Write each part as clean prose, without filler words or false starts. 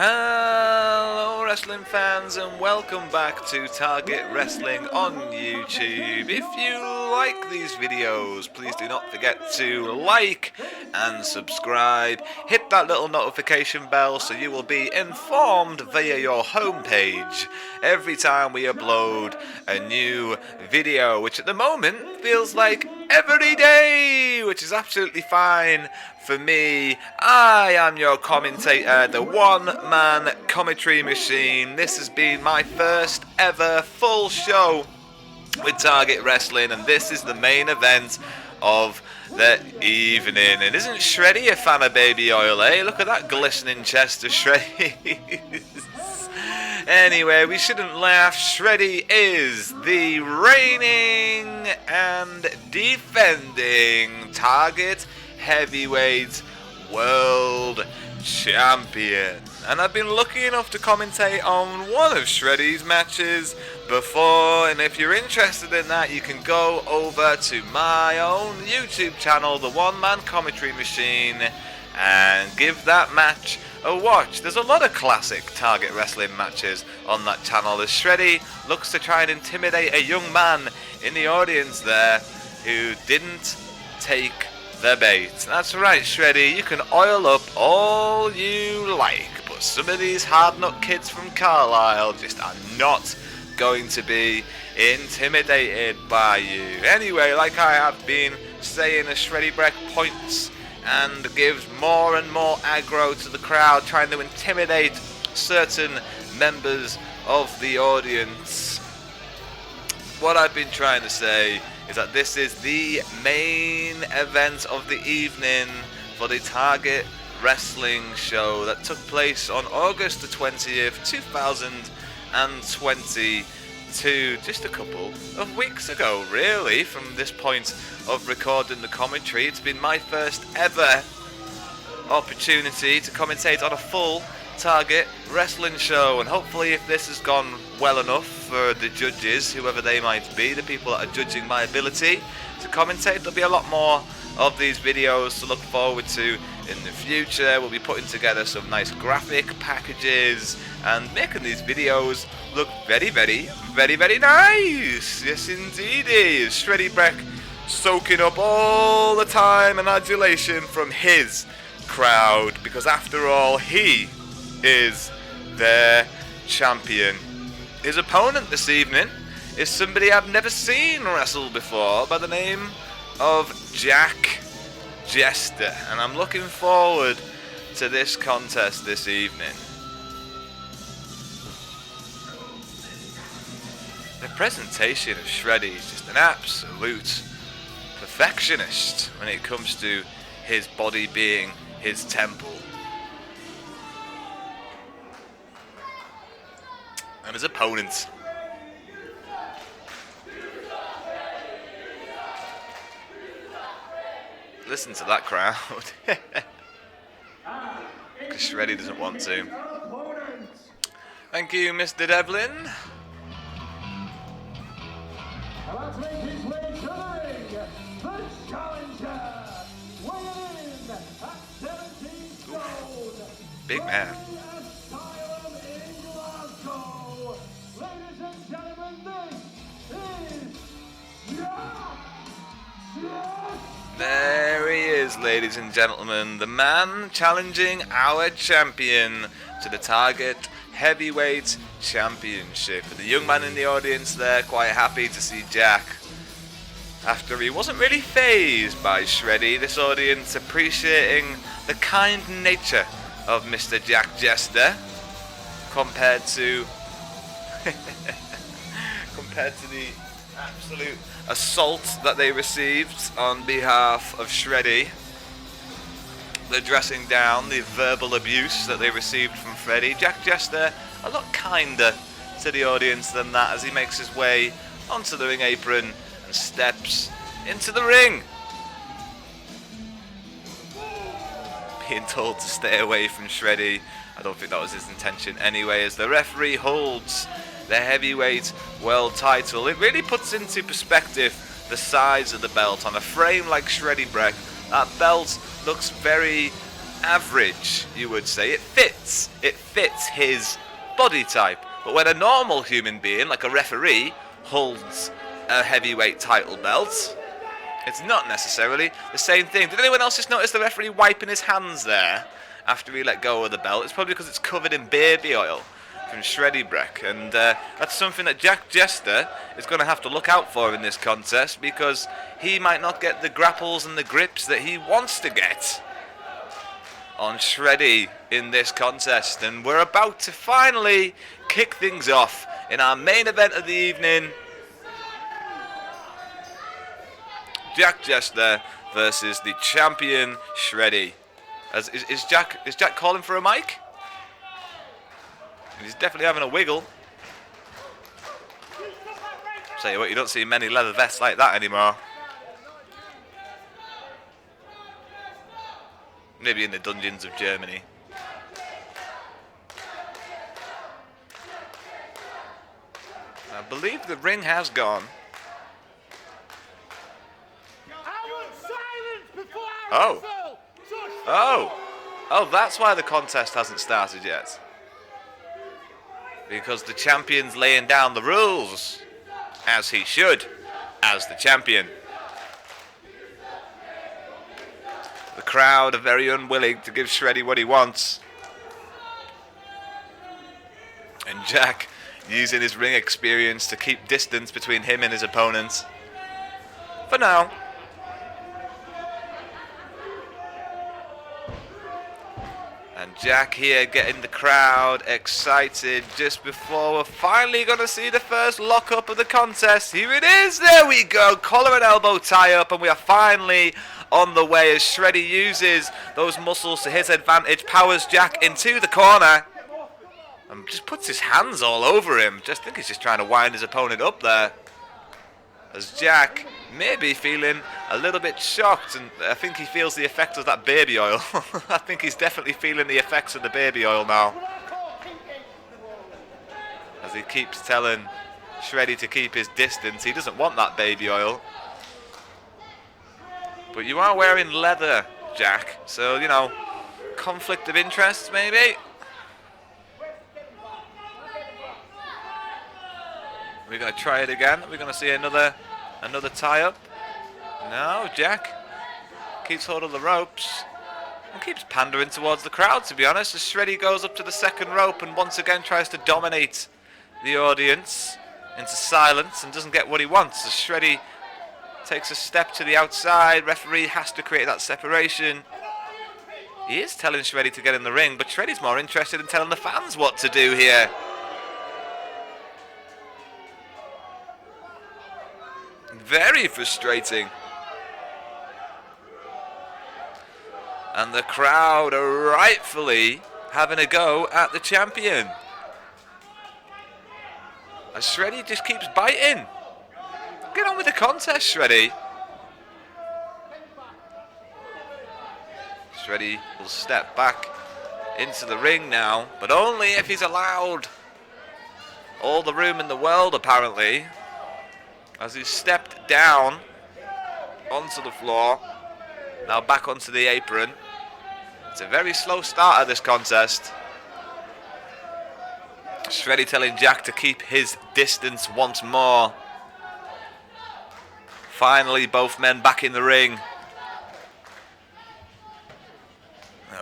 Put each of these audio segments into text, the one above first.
Hello wrestling fans and welcome back to Target Wrestling on YouTube. If you like these videos, please do not forget to like and subscribe. Hit that little notification bell so you will be informed via your homepage every time we upload a new video, which at the moment feels like every day, which is absolutely fine for me. I am your commentator, the one-man commentary machine. This has been my first ever full show with Target Wrestling, and this is the main event of the evening. And isn't Shreddy a fan of baby oil, eh? Look at that glistening chest of Shreddy. Anyway, we shouldn't laugh. Shreddy is the reigning and defending Target Heavyweight World Champion. And I've been lucky enough to commentate on one of Shreddy's matches before, and if you're interested in that, you can go over to my own YouTube channel, the One Man Commentary Machine, and give that match a watch. There's a lot of classic Target Wrestling matches on that channel as Shreddy looks to try and intimidate a young man in the audience there who didn't take the bait. That's right, Shreddy, you can oil up all you like, but some of these hard nut kids from Carlisle just are not going to be intimidated by you. Anyway, like I have been saying, as Shreddy Breck points and gives more and more aggro to the crowd, trying to intimidate certain members of the audience. What I've been trying to say is that this is the main event of the evening for the Target Wrestling show that took place on August the 20th, 2022, just a couple of weeks ago, really, from this point of recording the commentary. It's been my first ever opportunity to commentate on a full Target Wrestling show, and hopefully if this has gone well enough for the judges, whoever they might be, the people that are judging my ability to commentate, there'll be a lot more of these videos to look forward to in the future. We'll be putting together some nice graphic packages and making these videos look very, very, very, very nice. Yes indeedy. Shreddy Breck soaking up all the time and adulation from his crowd, because after all, he is their champion. His opponent this evening is somebody I've never seen wrestle before, by the name of Jack Jester, and I'm looking forward to this contest this evening. The presentation of Shreddy is just an absolute perfectionist when it comes to his body being his temple. And his opponent, listen to that crowd. Because Shreddy doesn't want to. Thank you, Mr. Devlin. Big man. There he is, ladies and gentlemen, the man challenging our champion to the Target Heavyweight Championship. The young man in the audience there quite happy to see Jack. After he wasn't really fazed by Shreddy, this audience appreciating the kind nature of Mr. Jack Jester compared to the absolute assault that they received on behalf of Shreddy. The dressing down, the verbal abuse that they received from Shreddy. Jack Jester a lot kinder to the audience than that as he makes his way onto the ring apron and steps into the ring. Being told to stay away from Shreddy, I don't think that was his intention anyway, as the referee holds the heavyweight world title. It really puts into perspective the size of the belt. On a frame like Shreddy Breck, that belt looks very average, you would say. It fits his body type. But when a normal human being, like a referee, holds a heavyweight title belt, it's not necessarily the same thing. Did anyone else just notice the referee wiping his hands there after he let go of the belt? It's probably because it's covered in baby oil from Shreddy, and that's something that Jack Jester is going to have to look out for in this contest, because he might not get the grapples and the grips that he wants to get on Shreddy in this contest. And we're about to finally kick things off in our main event of the evening. Jack Jester versus the champion Shreddy. Is Jack calling for a mic? He's definitely having a wiggle. Tell you what, you don't see many leather vests like that anymore. Maybe in the dungeons of Germany. I believe the ring has gone. Oh, that's why the contest hasn't started yet. Because the champion's laying down the rules, as he should, as the champion. The crowd are very unwilling to give Shreddy what he wants. And Jack, using his ring experience to keep distance between him and his opponents. For now. And Jack here getting the crowd excited just before we're finally going to see the first lock-up of the contest. Here it is. There we go. Collar and elbow tie-up, and we are finally on the way as Shreddy uses those muscles to his advantage, powers Jack into the corner, and just puts his hands all over him. I think he's just trying to wind his opponent up there. As Jack may be feeling a little bit shocked, and I think he feels the effects of that baby oil. I think he's definitely feeling the effects of the baby oil now. As he keeps telling Shreddy to keep his distance. He doesn't want that baby oil. But you are wearing leather, Jack, so, you know, conflict of interest, maybe? We're going to try it again. We're going to see another tie-up. No, Jack keeps hold of the ropes and keeps pandering towards the crowd, to be honest, as Shreddy goes up to the second rope and once again tries to dominate the audience into silence and doesn't get what he wants. As Shreddy takes a step to the outside, referee has to create that separation. He is telling Shreddy to get in the ring, but Shreddy's more interested in telling the fans what to do here. Very frustrating. And the crowd are rightfully having a go at the champion. As Shreddy just keeps biting. Get on with the contest, Shreddy. Shreddy will step back into the ring now, but only if he's allowed. All the room in the world, apparently. As he stepped down onto the floor, now back onto the apron. It's a very slow start of this contest. Shreddy telling Jack to keep his distance once more. Finally, both men back in the ring.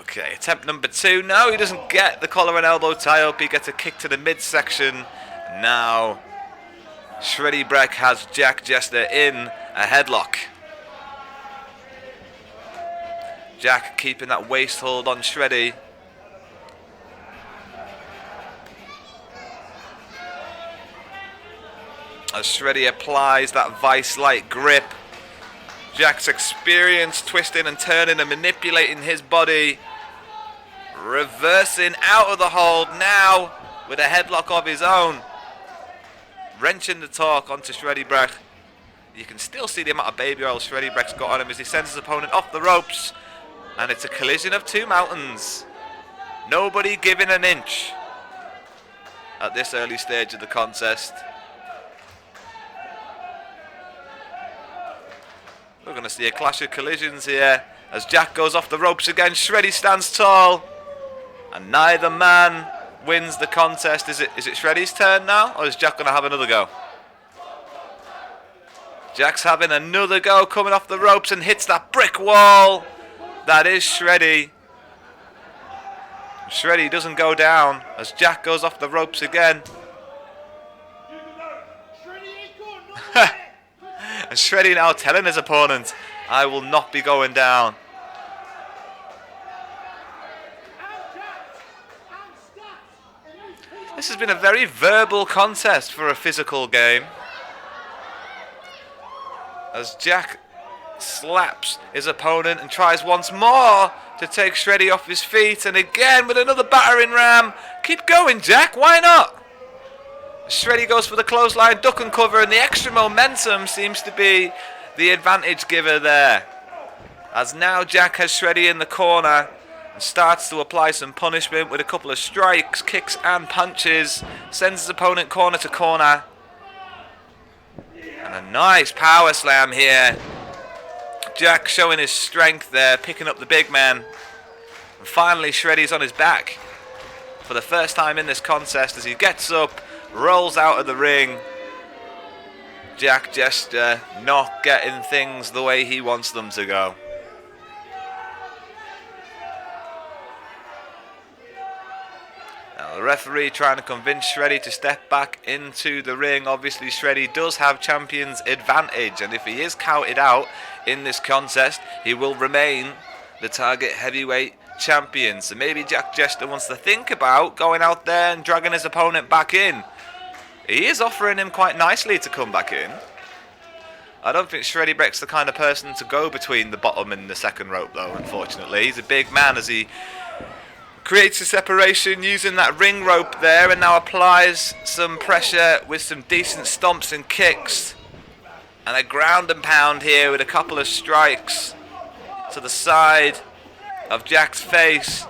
Okay, attempt number 2. No, he doesn't get the collar and elbow tie-up. He gets a kick to the midsection. Now Shreddy Breck has Jack Jester in a headlock. Jack keeping that waist hold on Shreddy. As Shreddy applies that vice-like grip. Jack's experience twisting and turning and manipulating his body. Reversing out of the hold now with a headlock of his own. Wrenching the torque onto Shreddy Breck. You can still see the amount of baby oil Shreddy Breck's got on him as he sends his opponent off the ropes. And it's a collision of two mountains. Nobody giving an inch at this early stage of the contest. We're going to see a clash of collisions here As Jack goes off the ropes again, Shreddy stands tall. And neither man wins the contest. Is it Shreddy's turn now? Or is Jack going to have another go? Jack's having another go, coming off the ropes and hits that brick wall. That is Shreddy. Shreddy doesn't go down as Jack goes off the ropes again. And Shreddy now telling his opponent, I will not be going down. This has been a very verbal contest for a physical game. As Jack slaps his opponent and tries once more to take Shreddy off his feet, and again with another battering ram. Keep going, Jack, why not? Shreddy goes for the clothesline, duck and cover, and the extra momentum seems to be the advantage giver there. As now Jack has Shreddy in the corner and starts to apply some punishment with a couple of strikes, kicks and punches. Sends his opponent corner to corner. And a nice power slam here. Jack showing his strength there, picking up the big man. And finally Shreddy's on his back for the first time in this contest as he gets up, rolls out of the ring. Jack Jester not getting things the way he wants them to go. Now the referee trying to convince Shreddy to step back into the ring. Obviously Shreddy does have champion's advantage, and if he is counted out in this contest, he will remain the Target Heavyweight champion. So maybe Jack Jester wants to think about going out there and dragging his opponent back in. He is offering him quite nicely to come back in. I don't think Shreddy Breck's the kind of person to go between the bottom and the second rope though, unfortunately. He's a big man as he creates a separation using that ring rope there, and now applies some pressure with some decent stomps and kicks. And a ground and pound here with a couple of strikes to the side of Jack's face.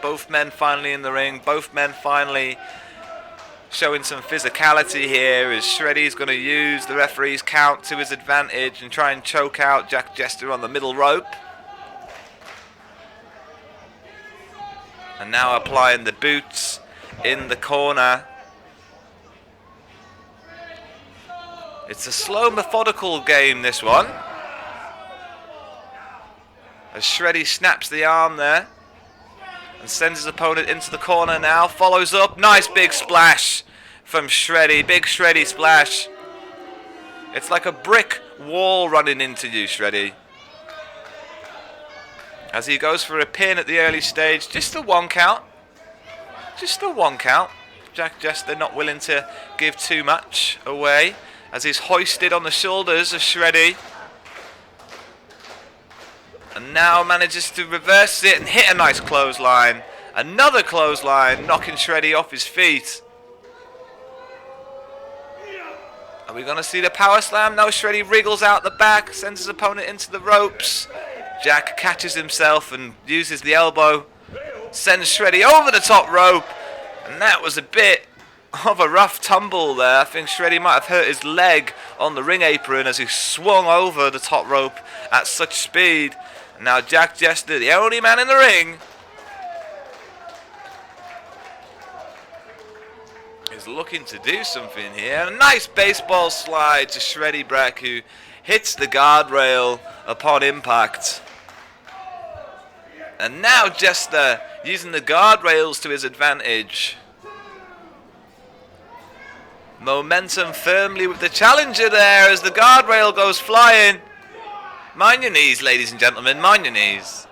Both men finally in the ring. Both men finally showing some physicality here as Shreddy's going to use the referee's count to his advantage and try and choke out Jack Jester on the middle rope. And now applying the boots in the corner. It's a slow, methodical game, this one. As Shreddy snaps the arm there and sends his opponent into the corner now. Follows up. Nice big splash from Shreddy. Big Shreddy splash. It's like a brick wall running into you, Shreddy. As he goes for a pin at the early stage. Just a one count. Just a one count. Jack Jester not willing to give too much away as he's hoisted on the shoulders of Shreddy. And now manages to reverse it and hit a nice clothesline. Another clothesline, knocking Shreddy off his feet. Are we going to see the power slam? No, Shreddy wriggles out the back, sends his opponent into the ropes. Jack catches himself and uses the elbow. Sends Shreddy over the top rope. And that was a bit of a rough tumble there. I think Shreddy might have hurt his leg on the ring apron as he swung over the top rope at such speed. And now Jack Jester, the only man in the ring, is looking to do something here. A nice baseball slide to Shreddy Breck, who hits the guardrail upon impact. And now Jester using the guardrails to his advantage. Momentum firmly with the challenger there as the guardrail goes flying. Mind your knees, ladies and gentlemen, mind your knees.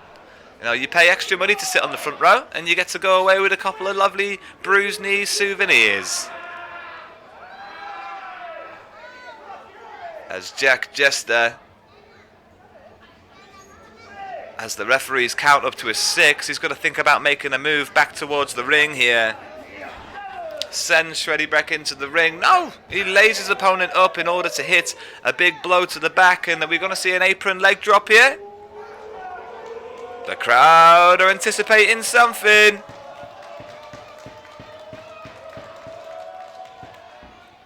You know, you pay extra money to sit on the front row and you get to go away with a couple of lovely bruised knee souvenirs. As Jack Jester, as the referees count up to a 6, he's got to think about making a move back towards the ring here. Sends Shreddy Breck into the ring. No! He lays his opponent up in order to hit a big blow to the back. And are we going to see an apron leg drop here? The crowd are anticipating something.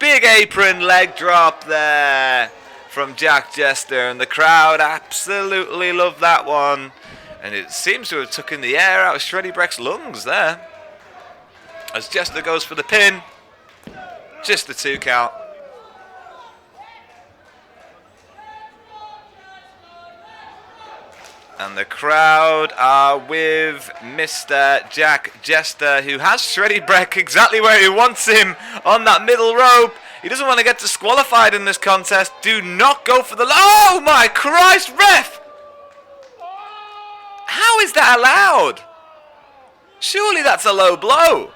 Big apron leg drop there from Jack Jester, and the crowd absolutely loved that one. And it seems to have taken the air out of Shreddy Breck's lungs there. As Jester goes for the pin. Just the 2 count. And the crowd are with Mr. Jack Jester, who has Shreddy Breck exactly where he wants him on that middle rope. He doesn't want to get disqualified in this contest. Do not go for the... Oh my Christ, ref! How is that allowed? Surely that's a low blow.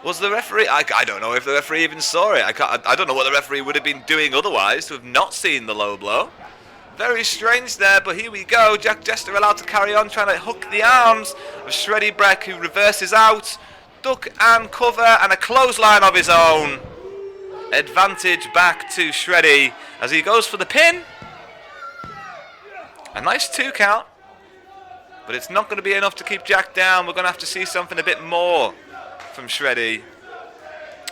Was the referee... I don't know if the referee even saw it. I don't know what the referee would have been doing otherwise to have not seen the low blow. Very strange there, but here we go. Jack Jester allowed to carry on, trying to hook the arms of Shreddy Breck, who reverses out. Duck and cover, and a clothesline of his own. Advantage back to Shreddy as he goes for the pin. A nice 2 count. But it's not going to be enough to keep Jack down. We're going to have to see something a bit more from Shreddy.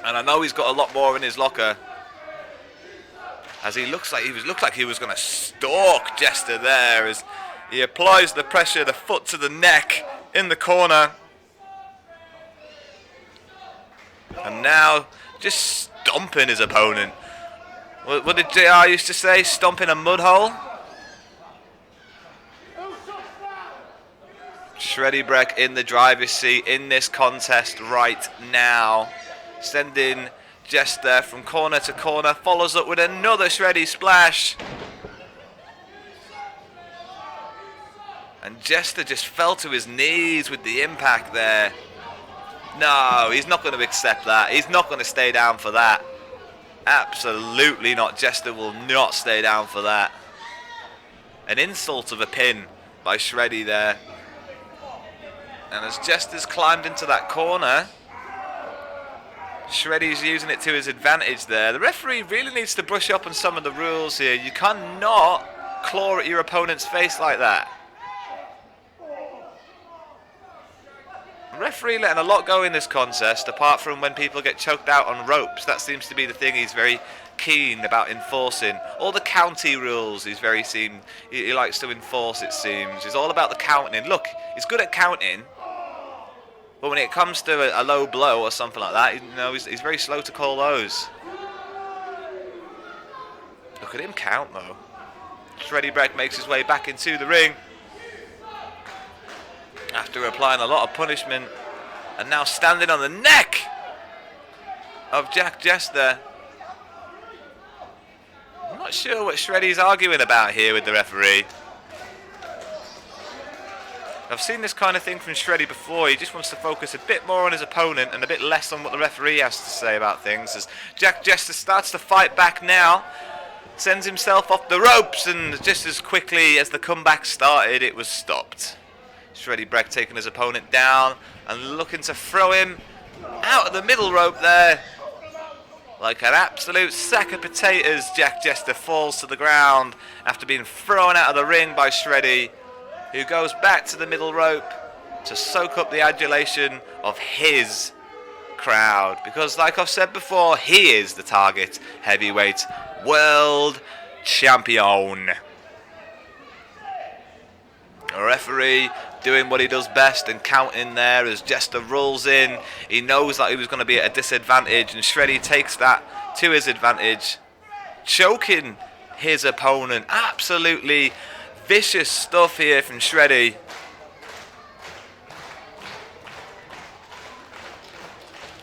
And I know he's got a lot more in his locker. As he looked like he was going to stalk Jester there as he applies the pressure, the foot to the neck in the corner. And now just stomping his opponent. What did JR used to say? Stomping a mud hole? Shreddy Breck in the driver's seat in this contest right now. Sending Jester from corner to corner. Follows up with another Shreddy splash. And Jester just fell to his knees with the impact there. No, he's not going to accept that. He's not going to stay down for that. Absolutely not. Jester will not stay down for that. An insult of a pin by Shreddy there. And as Jester's climbed into that corner, Shreddy's using it to his advantage there. The referee really needs to brush up on some of the rules here. You cannot claw at your opponent's face like that. The referee letting a lot go in this contest, apart from when people get choked out on ropes. That seems to be the thing he's very keen about enforcing. All the county rules he likes to enforce, it seems. It's all about the counting. Look, he's good at counting. But when it comes to a low blow or something like that, he's very slow to call those. Look at him count, though. Shreddy Breck makes his way back into the ring after applying a lot of punishment, and now standing on the neck of Jack Jester. I'm not sure what Shreddy's arguing about here with the referee. I've seen this kind of thing from Shreddy before. He just wants to focus a bit more on his opponent and a bit less on what the referee has to say about things. As Jack Jester starts to fight back now, sends himself off the ropes, and just as quickly as the comeback started, it was stopped. Shreddy Breck taking his opponent down and looking to throw him out of the middle rope there. Like an absolute sack of potatoes, Jack Jester falls to the ground after being thrown out of the ring by Shreddy, who goes back to the middle rope to soak up the adulation of his crowd. Because like I've said before, he is the Target Heavyweight World Champion. A referee doing what he does best and counting there as Jester rolls in. He knows that he was going to be at a disadvantage, and Shreddy takes that to his advantage, choking his opponent. Absolutely vicious stuff here from Shreddy.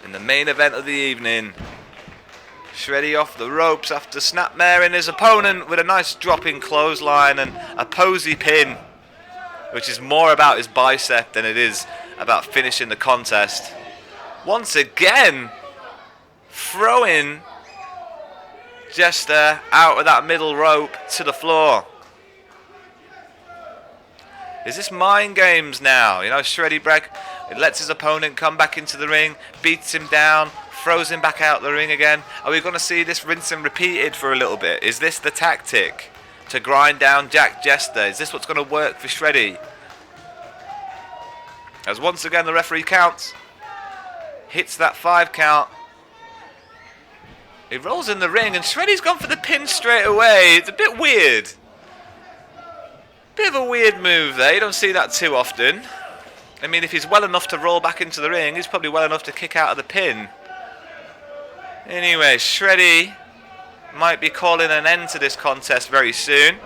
In the main event of the evening, Shreddy off the ropes after snapmaring his opponent with a nice dropping clothesline and a posy pin, which is more about his bicep than it is about finishing the contest. Once again, throwing Jester out of that middle rope to the floor. Is this mind games now? Shreddy Breck lets his opponent come back into the ring, beats him down, throws him back out the ring again. Are we going to see this rinse and repeated for a little bit? Is this the tactic to grind down Jack Jester? Is this what's going to work for Shreddy? As once again the referee counts, hits that 5 count. He rolls in the ring and Shreddy's gone for the pin straight away. It's a bit weird. Bit of a weird move there. You don't see that too often. I mean, if he's well enough to roll back into the ring, he's probably well enough to kick out of the pin. Anyway, Shreddy might be calling an end to this contest very soon.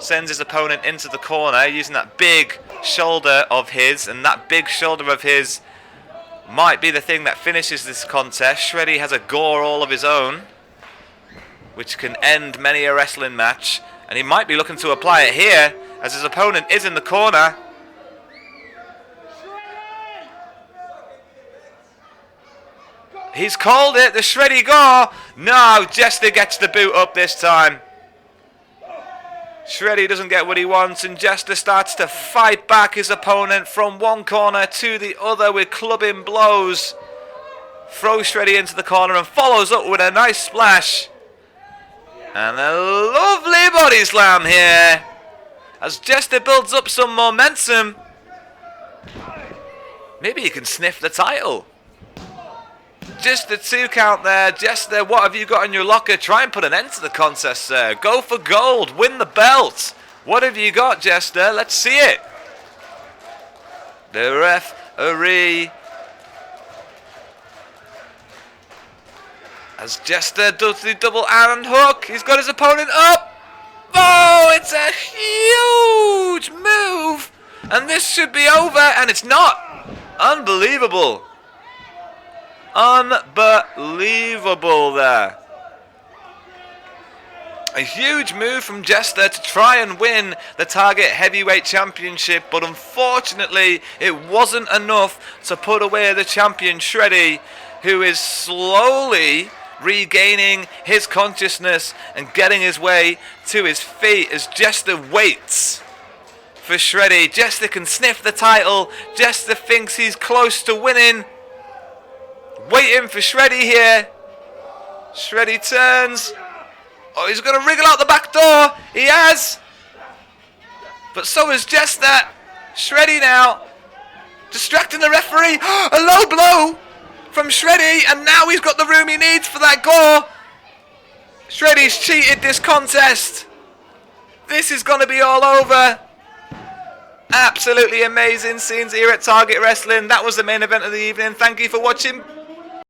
Sends his opponent into the corner using that big shoulder of his, and that big shoulder of his might be the thing that finishes this contest. Shreddy has a gore all of his own, which can end many a wrestling match, and he might be looking to apply it here as his opponent is in the corner. He's called it, the Shreddy gore. No, Jester gets the boot up this time. Shreddy doesn't get what he wants, and Jester starts to fight back his opponent from one corner to the other with clubbing blows. Throws Shreddy into the corner and follows up with a nice splash. And a lovely body slam here as Jester builds up some momentum. Maybe he can sniff the title. Just a 2 count there. Jester, what have you got in your locker? Try and put an end to the contest, sir. Go for gold. Win the belt. What have you got, Jester? Let's see it. The referee, as Jester does the double hand hook. He's got his opponent up. Oh, it's a huge move. And this should be over, and it's not. Unbelievable. Unbelievable there. A huge move from Jester to try and win the Target Heavyweight Championship, but unfortunately it wasn't enough to put away the champion Shreddy, who is slowly regaining his consciousness and getting his way to his feet as Jester waits for Shreddy. Jester can sniff the title. Jester thinks he's close to winning. Waiting for Shreddy here. Shreddy turns. Oh, he's going to wriggle out the back door. He has. But so is Jester. Shreddy now distracting the referee. A low blow from Shreddy, and now he's got the room he needs for that gore. Shreddy's cheated this contest. This is going to be all over. Absolutely amazing scenes here at Target Wrestling. That was the main event of the evening. Thank you for watching.